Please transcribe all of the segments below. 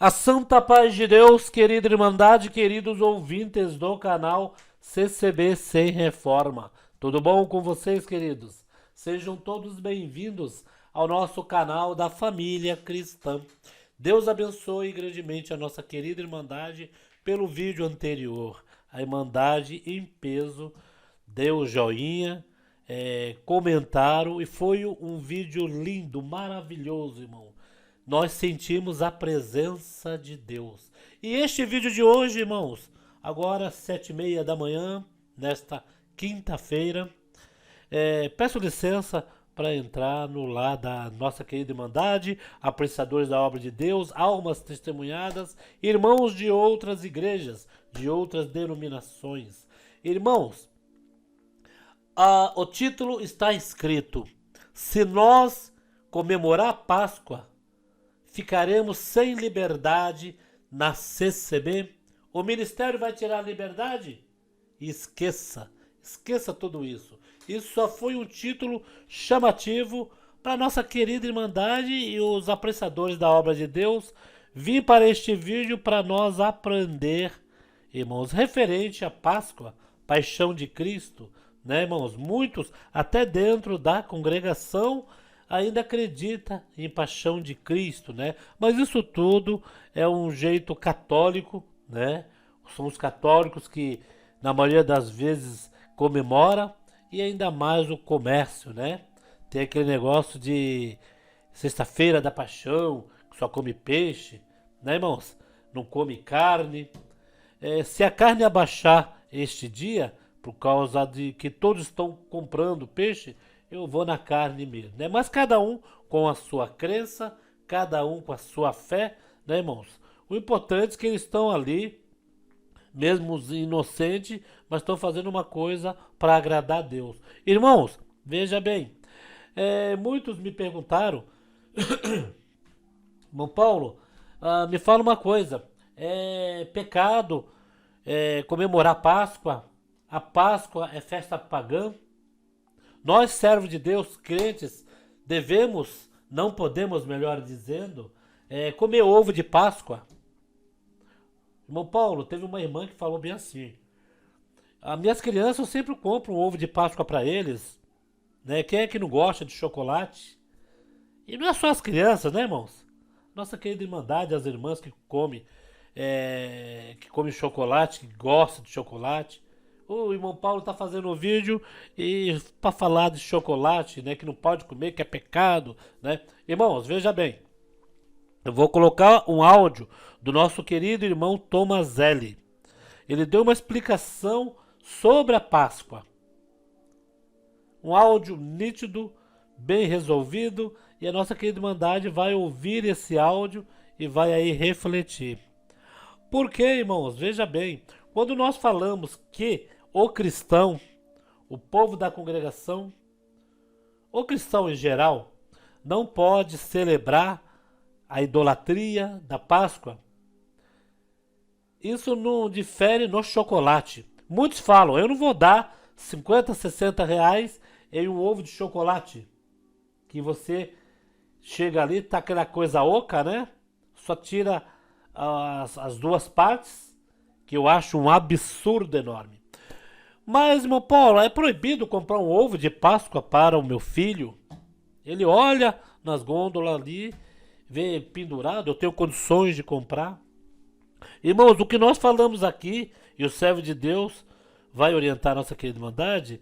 A santa paz de Deus, querida Irmandade, queridos ouvintes do canal CCB Sem Reforma. Tudo bom com vocês, queridos? Sejam todos bem-vindos ao nosso canal da família cristã. Deus abençoe grandemente a nossa querida Irmandade pelo vídeo anterior. A Irmandade em peso deu joinha, comentaram e foi um vídeo lindo, maravilhoso, irmão. Nós sentimos a presença de Deus. E este vídeo de hoje, irmãos, agora 7h30 da manhã, nesta quinta-feira, peço licença para entrar no lar da nossa querida Irmandade, apreciadores da obra de Deus, almas testemunhadas, irmãos de outras igrejas, de outras denominações. Irmãos, o título está escrito: se nós comemorar a Páscoa, ficaremos sem liberdade na CCB? O ministério vai tirar a liberdade? Esqueça tudo isso. Isso só foi um título chamativo para nossa querida Irmandade e os apreciadores da obra de Deus vir para este vídeo para nós aprender, irmãos, referente à Páscoa, paixão de Cristo, né, irmãos? Muitos, até dentro da congregação, ainda acredita em paixão de Cristo, né? Mas isso tudo é um jeito católico, né? São os católicos que, na maioria das vezes, comemora, e ainda mais o comércio, né? Tem aquele negócio de sexta-feira da paixão, que só come peixe, né, irmãos? Não come carne. Se a carne abaixar este dia, por causa de que todos estão comprando peixe, eu vou na carne mesmo, né? Mas cada um com a sua crença, cada um com a sua fé, né, irmãos? O importante é que eles estão ali, mesmo inocentes, mas estão fazendo uma coisa para agradar a Deus. Irmãos, veja bem, muitos me perguntaram, irmão Paulo, me fala uma coisa, é pecado comemorar a Páscoa? A Páscoa é festa pagã? Nós, servos de Deus, crentes, devemos, não podemos, melhor dizendo, comer ovo de Páscoa? Irmão Paulo, teve uma irmã que falou bem assim: as minhas crianças, eu sempre compro um ovo de Páscoa para eles, né? Quem é que não gosta de chocolate? E não é só as crianças, né, irmãos? Nossa querida Irmandade, as irmãs que comem chocolate, que gostam de chocolate. O irmão Paulo está fazendo um vídeo e para falar de chocolate, né, que não pode comer, que é pecado, né? Irmãos, veja bem, eu vou colocar um áudio do nosso querido irmão Tomazelli. Ele deu uma explicação sobre a Páscoa. Um áudio nítido, bem resolvido, e a nossa querida Irmandade vai ouvir esse áudio e vai aí refletir. Por quê, irmãos? Veja bem, quando nós falamos que o cristão, o povo da congregação, o cristão em geral, não pode celebrar a idolatria da Páscoa, isso não difere no chocolate. Muitos falam: eu não vou dar 50, 60 reais em um ovo de chocolate, que você chega ali, tá aquela coisa oca, né? Só tira as duas partes, que eu acho um absurdo enorme. Mas, irmão Paulo, é proibido comprar um ovo de Páscoa para o meu filho? Ele olha nas gôndolas ali, vê pendurado, eu tenho condições de comprar. Irmãos, o que nós falamos aqui, e o servo de Deus vai orientar a nossa querida Irmandade,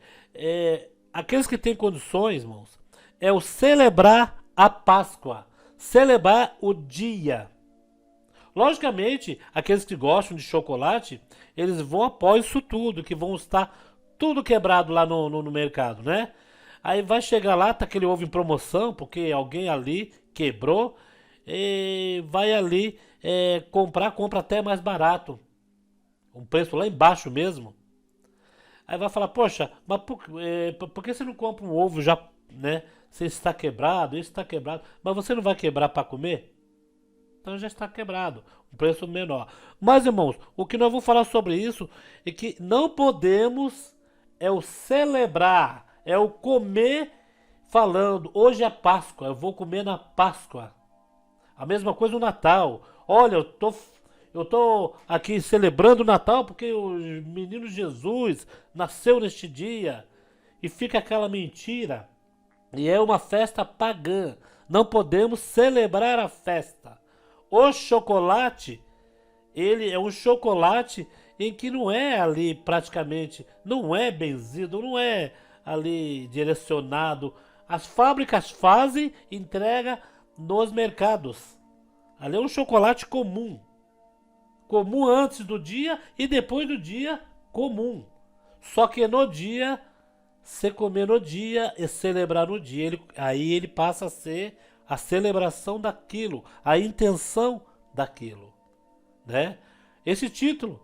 aqueles que têm condições, irmãos, é o celebrar a Páscoa, celebrar o dia. Logicamente, aqueles que gostam de chocolate, eles vão após isso tudo, que vão estar tudo quebrado lá no mercado, né? Aí vai chegar lá, tá aquele ovo em promoção, porque alguém ali quebrou, e vai ali compra até mais barato, um preço lá embaixo mesmo. Aí vai falar: poxa, mas por que você não compra um ovo já, né? Você está quebrado, isso está quebrado, mas você não vai quebrar para comer? Então já está quebrado, um preço menor. Mas, irmãos, o que nós vamos falar sobre isso é que não podemos o celebrar, o comer falando: hoje é Páscoa, eu vou comer na Páscoa. A mesma coisa no Natal. Olha, eu tô aqui celebrando o Natal porque o menino Jesus nasceu neste dia. E fica aquela mentira. E é uma festa pagã. Não podemos celebrar a festa. O chocolate, ele é um chocolate em que não é ali praticamente, não é benzido, não é ali direcionado. As fábricas fazem entrega nos mercados. Ali é um chocolate comum. Comum antes do dia e depois do dia comum. Só que no dia, você comer no dia e celebrar no dia, aí ele passa a ser a celebração daquilo, a intenção daquilo, né? Esse título,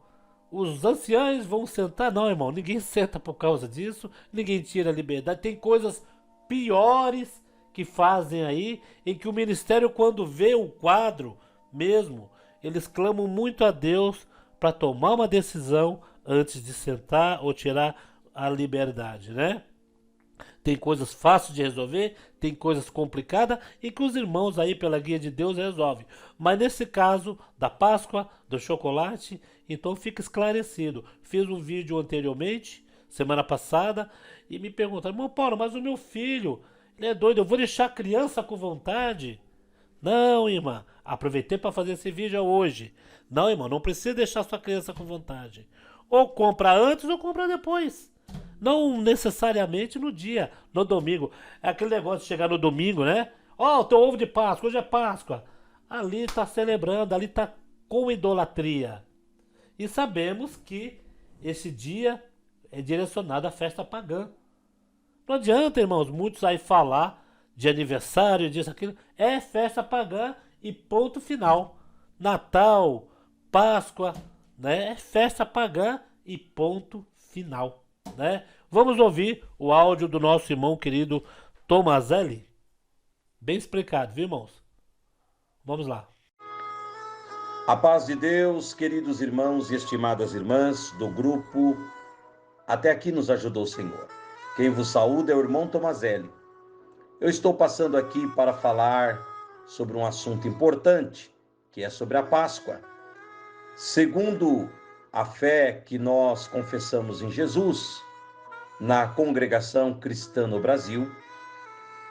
os anciãos vão sentar, não, irmão, ninguém senta por causa disso, ninguém tira a liberdade, tem coisas piores que fazem aí, em que o ministério, quando vê o quadro mesmo, eles clamam muito a Deus para tomar uma decisão antes de sentar ou tirar a liberdade, né? Tem coisas fáceis de resolver, tem coisas complicadas e que os irmãos aí, pela guia de Deus, resolvem. Mas nesse caso da Páscoa, do chocolate, então fica esclarecido. Fiz um vídeo anteriormente, semana passada, e me perguntaram, irmão Paulo, mas o meu filho, ele é doido, eu vou deixar a criança com vontade? Não, irmã, aproveitei para fazer esse vídeo hoje. Não, irmão, não precisa deixar sua criança com vontade. Ou compra antes ou compra depois. Não necessariamente no dia, no domingo. É aquele negócio de chegar no domingo, né? Ó, o teu ovo de Páscoa, hoje é Páscoa. Ali está celebrando, ali está com idolatria. E sabemos que esse dia é direcionado à festa pagã. Não adianta, irmãos, muitos aí falar de aniversário, disso, aquilo. É festa pagã e ponto final. Natal, Páscoa, né? É festa pagã e ponto final, né? Vamos ouvir o áudio do nosso irmão querido Tomazelli. Bem explicado, viu, irmãos? Vamos lá. A paz de Deus, queridos irmãos e estimadas irmãs do grupo Até Aqui Nos Ajudou o Senhor. Quem vos saúda é o irmão Tomazelli. Eu estou passando aqui para falar sobre um assunto importante, que é sobre a Páscoa. Segundo a fé que nós confessamos em Jesus, na congregação cristã no Brasil,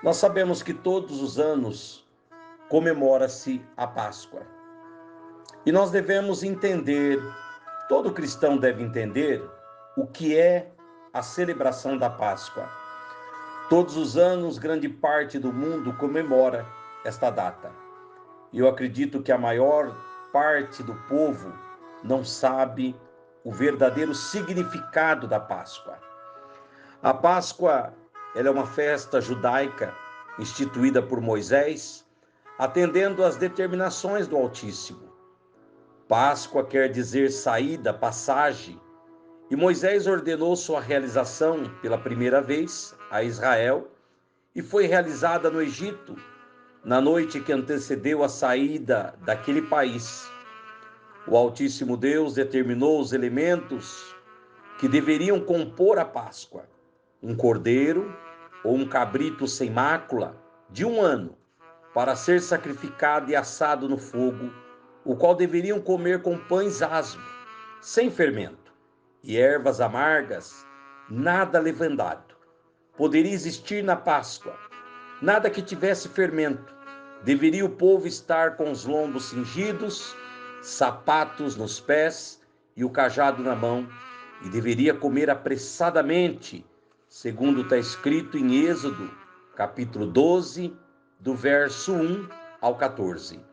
nós sabemos que todos os anos comemora-se a Páscoa. E nós devemos entender, todo cristão deve entender, o que é a celebração da Páscoa. Todos os anos, grande parte do mundo comemora esta data. E eu acredito que a maior parte do povo não sabe o verdadeiro significado da Páscoa. A Páscoa, ela é uma festa judaica instituída por Moisés, atendendo às determinações do Altíssimo. Páscoa quer dizer saída, passagem, e Moisés ordenou sua realização pela primeira vez a Israel e foi realizada no Egito, na noite que antecedeu a saída daquele país. O Altíssimo Deus determinou os elementos que deveriam compor a Páscoa: um cordeiro ou um cabrito sem mácula de 1 ano, para ser sacrificado e assado no fogo, o qual deveriam comer com pães asmos, sem fermento, e ervas amargas, nada levedado. Poderia existir na Páscoa nada que tivesse fermento. Deveria o povo estar com os lombos cingidos, sapatos nos pés e o cajado na mão, e deveria comer apressadamente, segundo está escrito em Êxodo, capítulo 12, do verso 1 ao 14.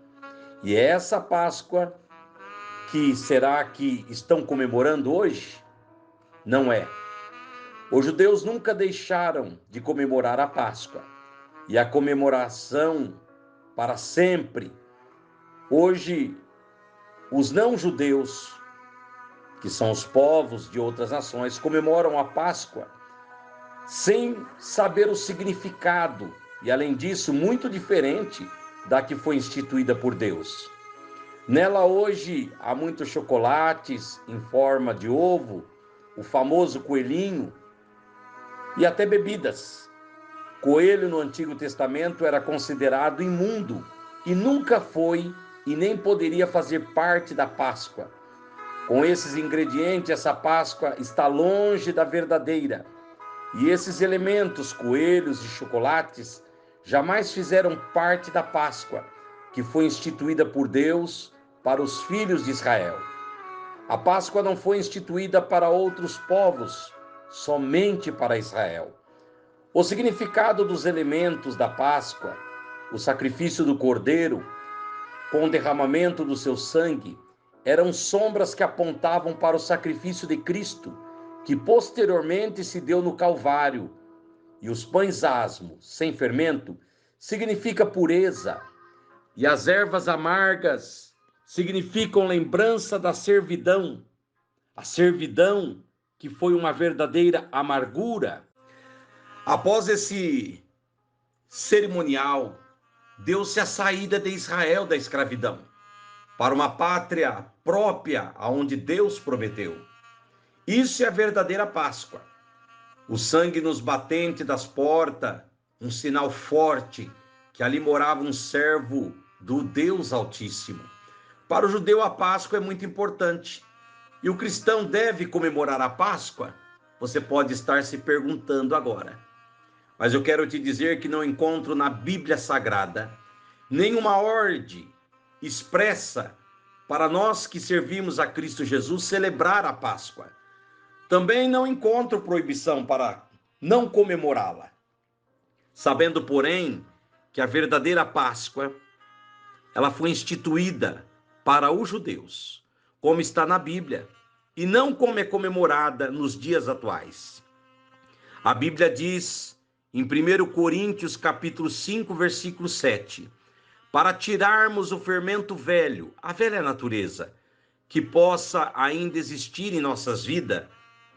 E é essa Páscoa que será que estão comemorando hoje? Não é. Os judeus nunca deixaram de comemorar a Páscoa. E a comemoração para sempre. Hoje, os não-judeus, que são os povos de outras nações, comemoram a Páscoa sem saber o significado e, além disso, muito diferente da que foi instituída por Deus. Nela hoje há muitos chocolates em forma de ovo, o famoso coelhinho e até bebidas. Coelho no Antigo Testamento era considerado imundo e nunca foi e nem poderia fazer parte da Páscoa. Com esses ingredientes, essa Páscoa está longe da verdadeira. E esses elementos, coelhos e chocolates, jamais fizeram parte da Páscoa, que foi instituída por Deus para os filhos de Israel. A Páscoa não foi instituída para outros povos, somente para Israel. O significado dos elementos da Páscoa, o sacrifício do cordeiro, com o derramamento do seu sangue, eram sombras que apontavam para o sacrifício de Cristo, que posteriormente se deu no Calvário. E os pães asmos, sem fermento, significa pureza, e as ervas amargas significam lembrança da servidão, a servidão que foi uma verdadeira amargura. Após esse cerimonial, deu-se a saída de Israel da escravidão para uma pátria própria, aonde Deus prometeu. Isso é a verdadeira Páscoa. O sangue nos batentes das portas, um sinal forte que ali morava um servo do Deus Altíssimo. Para o judeu, a Páscoa é muito importante. E o cristão deve comemorar a Páscoa? Você pode estar se perguntando agora. Mas eu quero te dizer que não encontro na Bíblia Sagrada nenhuma ordem expressa para nós que servimos a Cristo Jesus celebrar a Páscoa. Também não encontro proibição para não comemorá-la. Sabendo, porém, que a verdadeira Páscoa, ela foi instituída para os judeus, como está na Bíblia, e não como é comemorada nos dias atuais. A Bíblia diz em 1 Coríntios capítulo 5, versículo 7, para tirarmos o fermento velho, a velha natureza, que possa ainda existir em nossas vidas,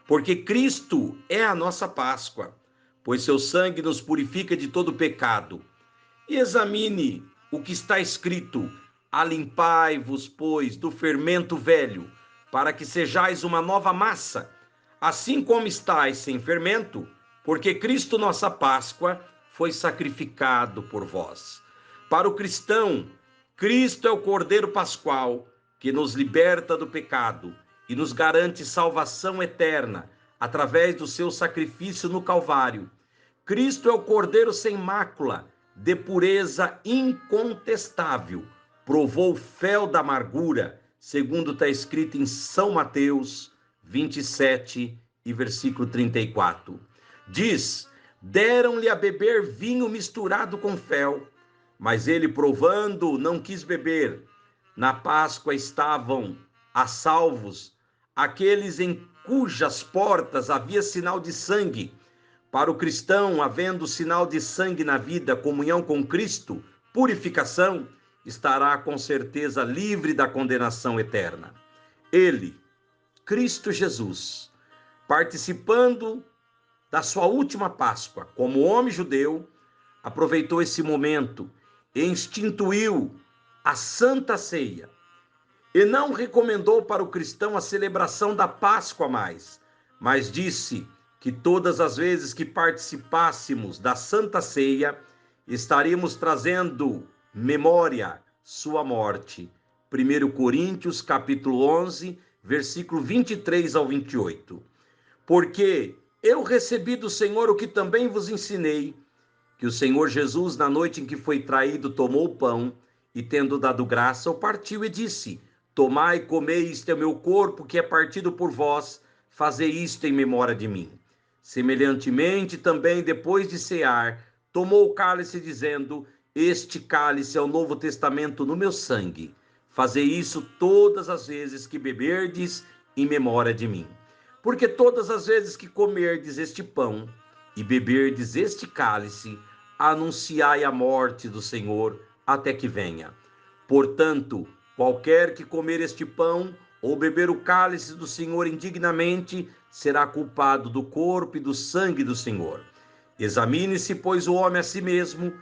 porque Cristo é a nossa Páscoa, pois seu sangue nos purifica de todo pecado. E examine o que está escrito, alimpai-vos, pois, do fermento velho, para que sejais uma nova massa, assim como estáis sem fermento, porque Cristo, nossa Páscoa, foi sacrificado por vós. Para o cristão, Cristo é o Cordeiro Pascual, que nos liberta do pecado e nos garante salvação eterna, através do seu sacrifício no Calvário. Cristo é o Cordeiro sem mácula, de pureza incontestável, provou o fel da amargura, segundo está escrito em São Mateus 27 e versículo 34. Diz, deram-lhe a beber vinho misturado com fel, mas ele, provando, não quis beber. Na Páscoa estavam a salvos aqueles em cujas portas havia sinal de sangue. Para o cristão, havendo sinal de sangue na vida, comunhão com Cristo, purificação, estará com certeza livre da condenação eterna. Ele, Cristo Jesus, participando da sua última Páscoa, como homem judeu, aproveitou esse momento e instituiu a Santa Ceia. E não recomendou para o cristão a celebração da Páscoa mais, mas disse que todas as vezes que participássemos da Santa Ceia, estaríamos trazendo memória sua morte. 1 Coríntios, capítulo 11, versículo 23 ao 28. Porque eu recebi do Senhor o que também vos ensinei, que o Senhor Jesus, na noite em que foi traído, tomou o pão e, tendo dado graça, o partiu e disse, tomai e comei, isto é o meu corpo, que é partido por vós, fazei isto em memória de mim. Semelhantemente, também, depois de cear, tomou o cálice, dizendo, este cálice é o novo testamento no meu sangue. Fazei isso todas as vezes que beberdes em memória de mim. Porque todas as vezes que comerdes este pão e beberdes este cálice, anunciai a morte do Senhor até que venha. Portanto, qualquer que comer este pão ou beber o cálice do Senhor indignamente, será culpado do corpo e do sangue do Senhor. Examine-se, pois, o homem a si mesmo,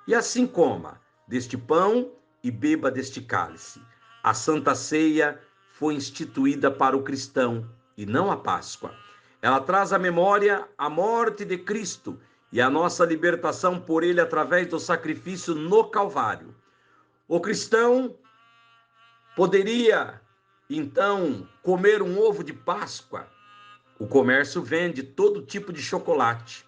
e assim coma deste pão e beba deste cálice. A Santa Ceia foi instituída para o cristão, e não a Páscoa. Ela traz à memória a morte de Cristo e a nossa libertação por ele através do sacrifício no Calvário. O cristão Poderia, então, comer um ovo de Páscoa? O comércio vende todo tipo de chocolate.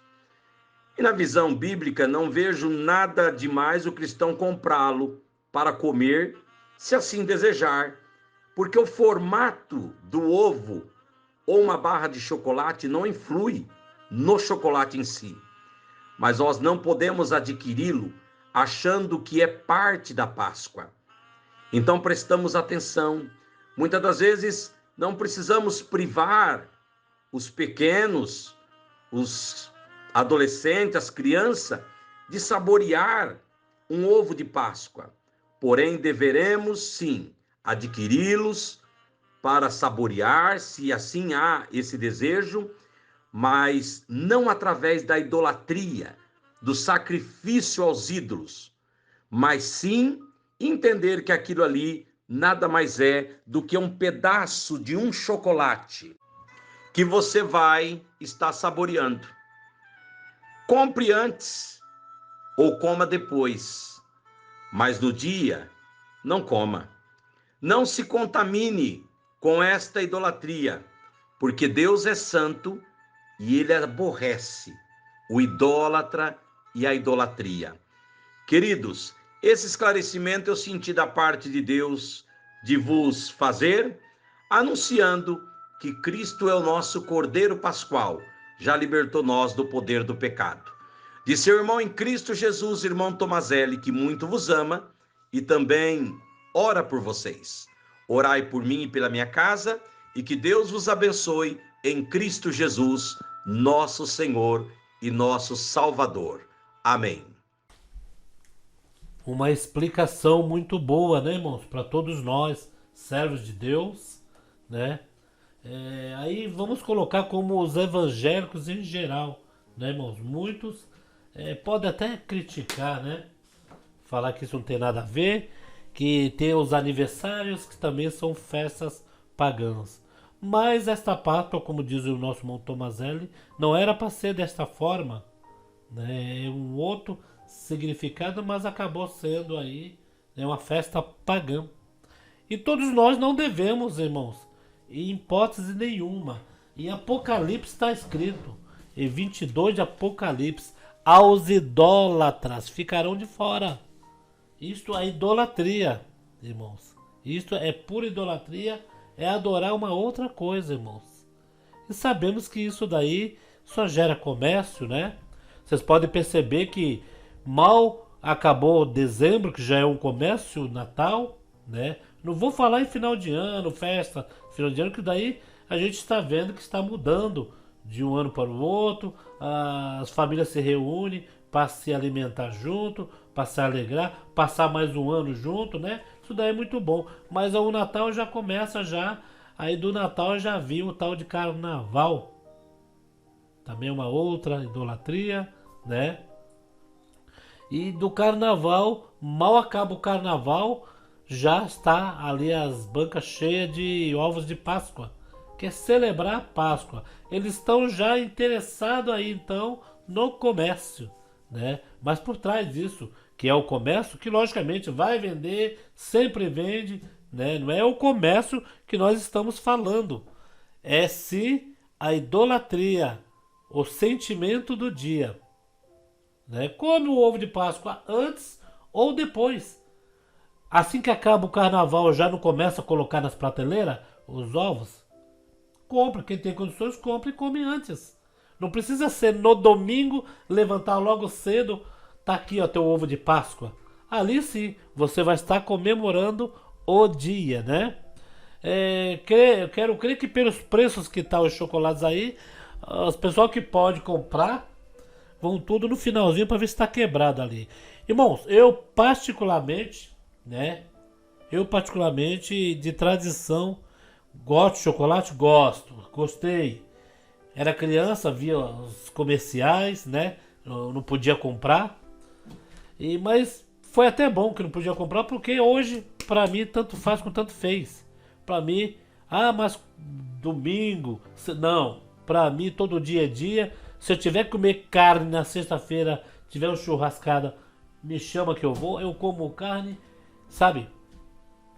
E na visão bíblica, não vejo nada demais o cristão comprá-lo para comer, se assim desejar, porque o formato do ovo ou uma barra de chocolate não influi no chocolate em si. Mas nós não podemos adquiri-lo achando que é parte da Páscoa. Então prestamos atenção. Muitas das vezes não precisamos privar os pequenos, os adolescentes, as crianças, de saborear um ovo de Páscoa. Porém, deveremos sim adquiri-los para saborear, se assim há esse desejo, mas não através da idolatria, do sacrifício aos ídolos, mas sim entender que aquilo ali nada mais é do que um pedaço de um chocolate que você vai estar saboreando. Compre antes ou coma depois, mas no dia não coma. Não se contamine com esta idolatria, porque Deus é santo e ele aborrece o idólatra e a idolatria. Queridos, esse esclarecimento eu senti da parte de Deus de vos fazer, anunciando que Cristo é o nosso Cordeiro Pascual, já libertou nós do poder do pecado. De seu irmão em Cristo Jesus, irmão Tomazelli, que muito vos ama e também ora por vocês. Orai por mim e pela minha casa, e que Deus vos abençoe em Cristo Jesus, nosso Senhor e nosso Salvador. Amém. Uma explicação muito boa, né, irmãos? Para todos nós, servos de Deus, né? Aí vamos colocar como os evangélicos em geral, né, irmãos? Muitos podem até criticar, né? Falar que isso não tem nada a ver, que tem os aniversários que também são festas pagãs. Mas esta Páscoa, como diz o nosso irmão Tomazelli, não era para ser desta forma, né? É um outro significado, mas acabou sendo aí, né, uma festa pagã. E todos nós não devemos, irmãos, em hipótese nenhuma. Em Apocalipse está escrito, em 22 de Apocalipse, aos idólatras ficarão de fora. Isto é idolatria, irmãos. Isto é pura idolatria, é adorar uma outra coisa, irmãos. E sabemos que isso daí só gera comércio, né? Vocês podem perceber que mal acabou dezembro, que já é um comércio, Natal, né? Não vou falar em final de ano, festa, final de ano, que daí a gente está vendo que está mudando de um ano para o outro, as famílias se reúnem para se alimentar junto, para se alegrar, passar mais um ano junto, né? Isso daí é muito bom. Mas o Natal já começa já, aí do Natal eu já vi o tal de Carnaval. Também é uma outra idolatria, né? E do Carnaval, mal acaba o Carnaval, já está ali as bancas cheias de ovos de Páscoa. Quer celebrar a Páscoa. Eles estão já interessados aí então no comércio, né? Mas por trás disso, que é o comércio, que logicamente vai vender, sempre vende, né? Não é o comércio que nós estamos falando. É se a idolatria, o sentimento do dia, né? Come o ovo de Páscoa antes ou depois. Assim que acaba o carnaval, já não começa a colocar nas prateleiras os ovos? Compra, quem tem condições compra e come antes. Não precisa ser no domingo, levantar logo cedo, tá aqui ó, teu ovo de Páscoa. Ali sim, você vai estar comemorando o dia, né? Eu quero crer que pelos preços que tá os chocolates aí, os pessoal que pode comprar vão tudo no finalzinho para ver se tá quebrado ali. Irmãos, eu particularmente, né? De tradição, gosto de chocolate? Gosto, gostei. Era criança, via os comerciais, né? Eu não podia comprar. Mas foi até bom que não podia comprar, porque hoje, pra mim, tanto faz como tanto fez. Pra mim, mas domingo, não. Pra mim, todo dia é dia. Se eu tiver que comer carne na sexta-feira, tiver uma churrascada, me chama que eu vou, eu como carne, sabe?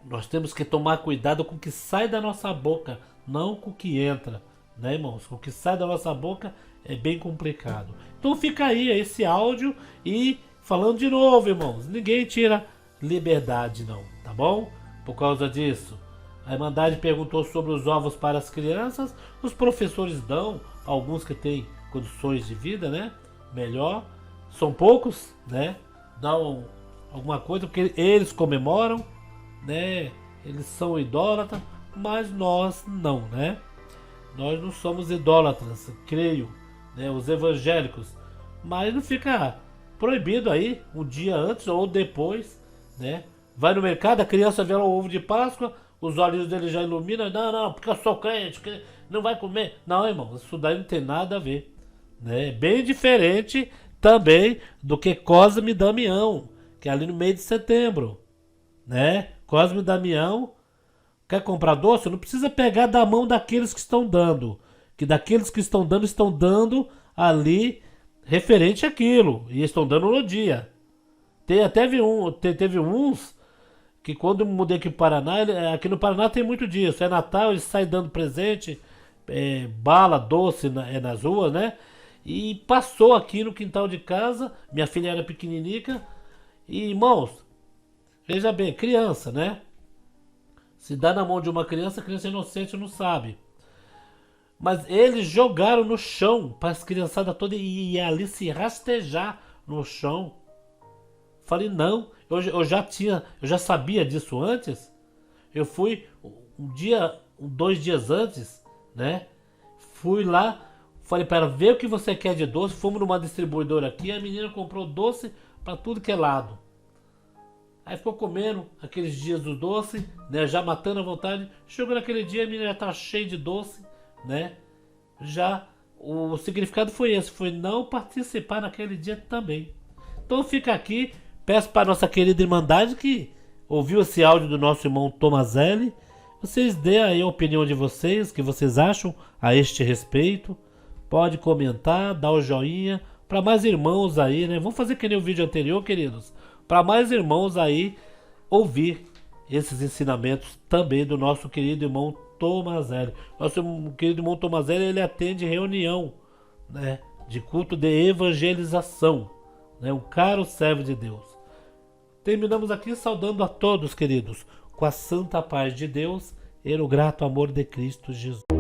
Nós temos que tomar cuidado com o que sai da nossa boca, não com o que entra, né, irmãos? Com o que sai da nossa boca é bem complicado. Então fica aí esse áudio e falando de novo, irmãos, ninguém tira liberdade não, tá bom? Por causa disso, a Irmandade perguntou sobre os ovos para as crianças, os professores dão, alguns que têm condições de vida, né? Melhor, são poucos, né? Dão alguma coisa porque eles comemoram, né? Eles são idólatras, mas nós não, né? Nós não somos idólatras, creio, né? Os evangélicos, mas não fica proibido aí um dia antes ou depois, né? Vai no mercado, a criança vê lá o ovo de Páscoa, os olhos dele já iluminam, não, porque eu sou crente, que não vai comer. Não, irmão, isso daí não tem nada a ver, né? É bem diferente também do que Cosme e Damião, que é ali no mês de setembro, né? Cosme e Damião, quer comprar doce? Não precisa pegar da mão daqueles que estão dando, que daqueles que estão dando ali referente àquilo, e estão dando no dia. Teve uns que quando eu mudei aqui pro Paraná, aqui no Paraná tem muito disso, é Natal, eles saem dando presente, bala, doce nas ruas, né? E passou aqui no quintal de casa, minha filha era pequenininha, e irmãos, veja bem, criança, né? Se dá na mão de uma criança, a criança inocente não sabe. Mas eles jogaram no chão para as criançadas todas e ali se rastejar no chão. Falei, não, eu já sabia disso antes. Eu fui dois dias antes, né? Fui lá, falei para ela, vê o que você quer de doce. Fomos numa distribuidora aqui, a menina comprou doce para tudo que é lado. Aí ficou comendo aqueles dias do doce, né? Já matando a vontade. Chegou naquele dia, a menina já estava cheia de doce, né? Já o significado foi esse, foi não participar naquele dia também. Então fica aqui, peço para nossa querida Irmandade que ouviu esse áudio do nosso irmão Tomazelli, vocês dêem aí a opinião de vocês, o que vocês acham a este respeito. Pode comentar, dar o joinha, para mais irmãos aí, né? Vamos fazer que nem o vídeo anterior, queridos, para mais irmãos aí ouvir esses ensinamentos também do nosso querido irmão Tomazelli. Nosso querido irmão Tomazelli, ele atende reunião, né, de culto de evangelização, né, um caro servo de Deus. Terminamos aqui saudando a todos, queridos, com a santa paz de Deus e o grato amor de Cristo Jesus.